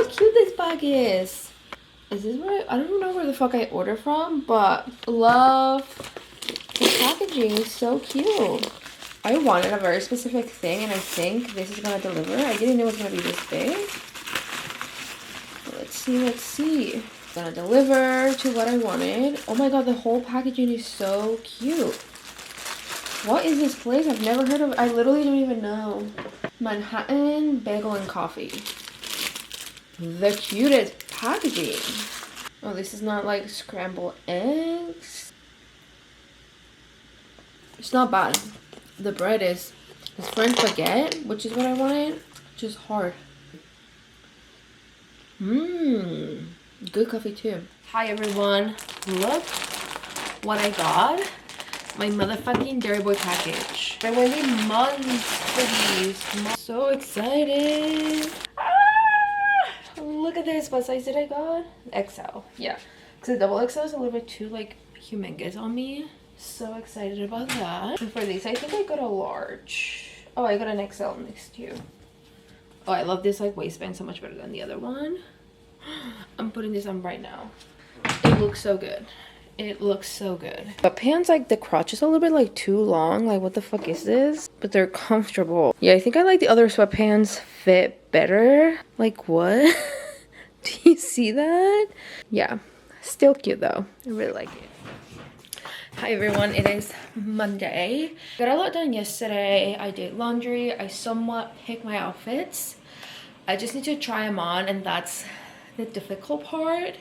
cute this bag is. Is this where I don't know where the fuck I ordered from, but love the packaging. Is so cute. I wanted a very specific thing, and I think this is gonna deliver. I didn't know it was gonna be this big. Let's see, let's see. It's gonna deliver to what I wanted. Oh my god, the whole packaging is so cute. What is this place? I've never heard of. I literally don't even know. Manhattan Bagel and Coffee. The cutest packaging. Oh, this is not like scrambled eggs. It's not bad. The bread is French baguette, which is what I wanted. Just hard. Good coffee too. Hi everyone. Look what I got. My motherfucking Dairy Boy package. I waited months for these. So excited. Look at this. What size did I got? XL. Yeah. Because the double XL is a little bit too like humongous on me. So excited about that. And for these, I think I got a large. Oh, I got an XL next to you. Oh, I love this like waistband so much better than the other one. I'm putting this on right now. It looks so good. It looks so good. But pants, like the crotch is a little bit like too long. Like what the fuck is this? But they're comfortable. Yeah, I think I like the other sweatpants fit better. Like what? Do you see that? Yeah, still cute though. I really like it. Hi everyone, it is Monday. Got a lot done yesterday. I did laundry. I somewhat picked my outfits. I just need to try them on, and that's the difficult part.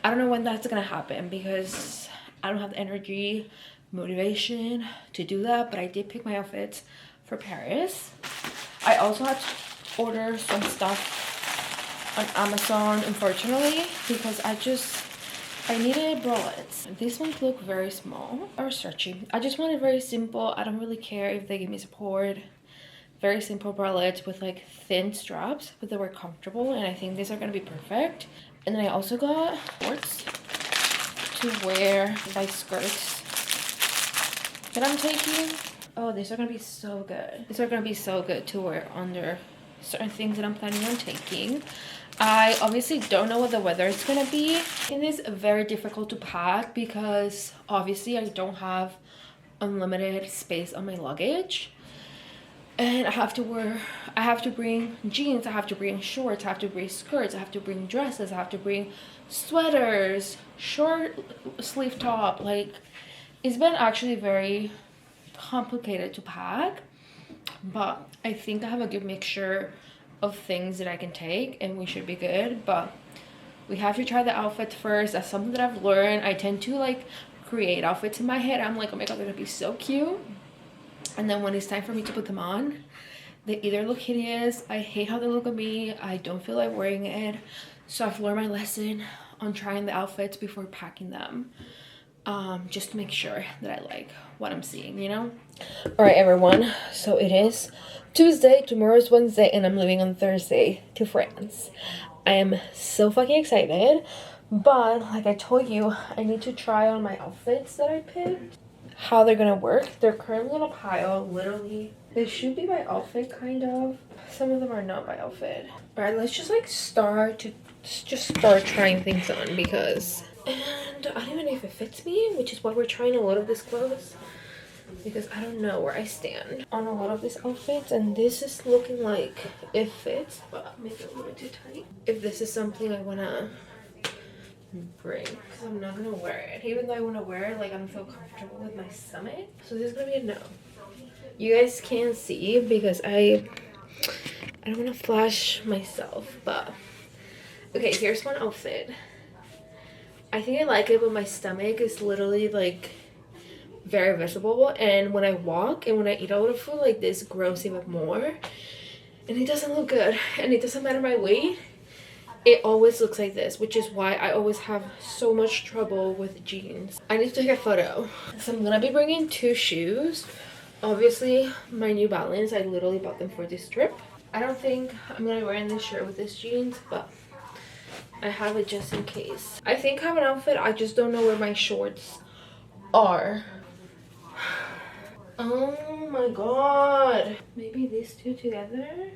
I don't know when that's gonna happen because I don't have the energy, motivation to do that, but I did pick my outfits for Paris. I also had to order some stuff on Amazon, unfortunately, because I needed bralettes. These ones look very small or stretchy. I just wanted very simple. I don't really care if they give me support. Very simple bralettes with like thin straps, but they were comfortable, and I think these are gonna be perfect. And then I also got shorts to wear my skirts that I'm taking. Oh, these are gonna be so good. These are gonna be so good to wear under certain things that I'm planning on taking. I obviously don't know what the weather is gonna be. It is very difficult to pack because obviously I don't have unlimited space on my luggage. And I have to bring jeans, I have to bring shorts, I have to bring skirts, I have to bring dresses, I have to bring sweaters, short sleeve top. Like, it's been actually very complicated to pack, but I think I have a good mixture of things that I can take and we should be good. But we have to try the outfit first. That's something that I've learned. I tend to like create outfits in my head. I'm like, oh my god, they're gonna be so cute. And then when it's time for me to put them on, they either look hideous, I hate how they look on me, I don't feel like wearing it. So I've learned my lesson on trying the outfits before packing them, just to make sure that I like what I'm seeing, you know? All right, everyone, so it is Tuesday, tomorrow's Wednesday, and I'm leaving on Thursday to France. I am so fucking excited, but like I told you, I need to try on my outfits that I picked, how they're gonna work. They're currently in a pile. Literally, they should be by outfit, kind of. Some of them are not by outfit. All right, let's just like start trying things on, because and I don't even know if it fits me, which is why we're trying a lot of these clothes, because I don't know where I stand on a lot of these outfits. And this is looking like it fits, but maybe a little bit too tight. If this is something I wanna bring, because I'm not gonna wear it. Even though I want to wear it, like I don't feel comfortable with my stomach. So this is gonna be a no. You guys can't see because I don't want to flash myself, but okay, here's one outfit. I think I like it, but my stomach is literally like very visible, and when I walk and when I eat a lot of food, like this grows even more, and it doesn't look good. And it doesn't matter my weight, it always looks like this, which is why I always have so much trouble with jeans. I need to take a photo. So I'm gonna be bringing 2 shoes. Obviously, my New Balance, I literally bought them for this trip. I don't think I'm gonna be wearing this shirt with this jeans, but I have it just in case. I think I have an outfit, I just don't know where my shorts are. Oh my god. Maybe these two together?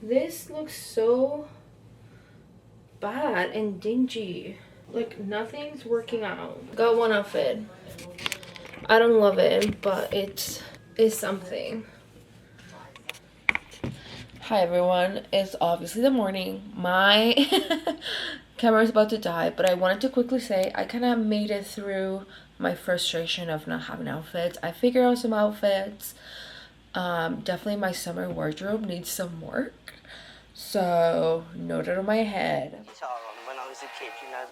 This looks so bad and dingy. Like nothing's working out. Got one outfit. I don't love it, but it's something. Hi everyone, it's obviously the morning. My camera is about to die, but I wanted to quickly say I kind of made it through my frustration of not having outfits. I figured out some outfits. Definitely my summer wardrobe needs some work, so note it on my head. When I was a kid, you know.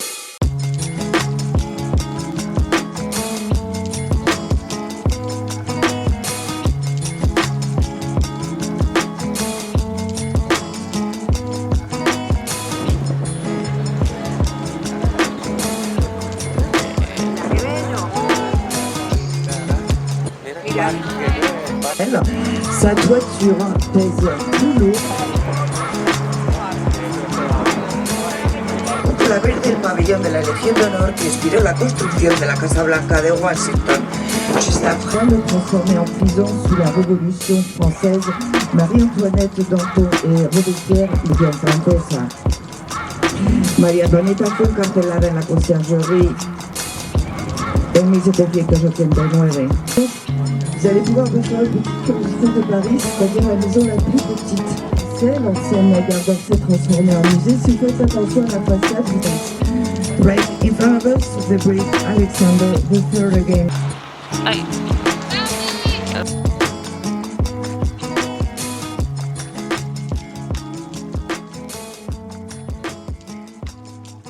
Sa toiture pèse tout l'eau. La verde del pabellón de la Legión de Honor que inspiró la construcción de la Casa Blanca de Washington. Juste après le transformer en prison sous la Révolution française, Marie-Antoinette Danton et Robespierre hicieron francesa. María Antonieta fue encarcelada en la conciergerie en 1789. Vous allez pouvoir refaire une petite curiosité de Paris, c'est-à-dire la maison la plus petite. C'est l'ancienne gare d'Orsay transformée en musée. Si vous faites attention à la façade, vous êtes right in front of us, the bridge Alexander III again. Ay.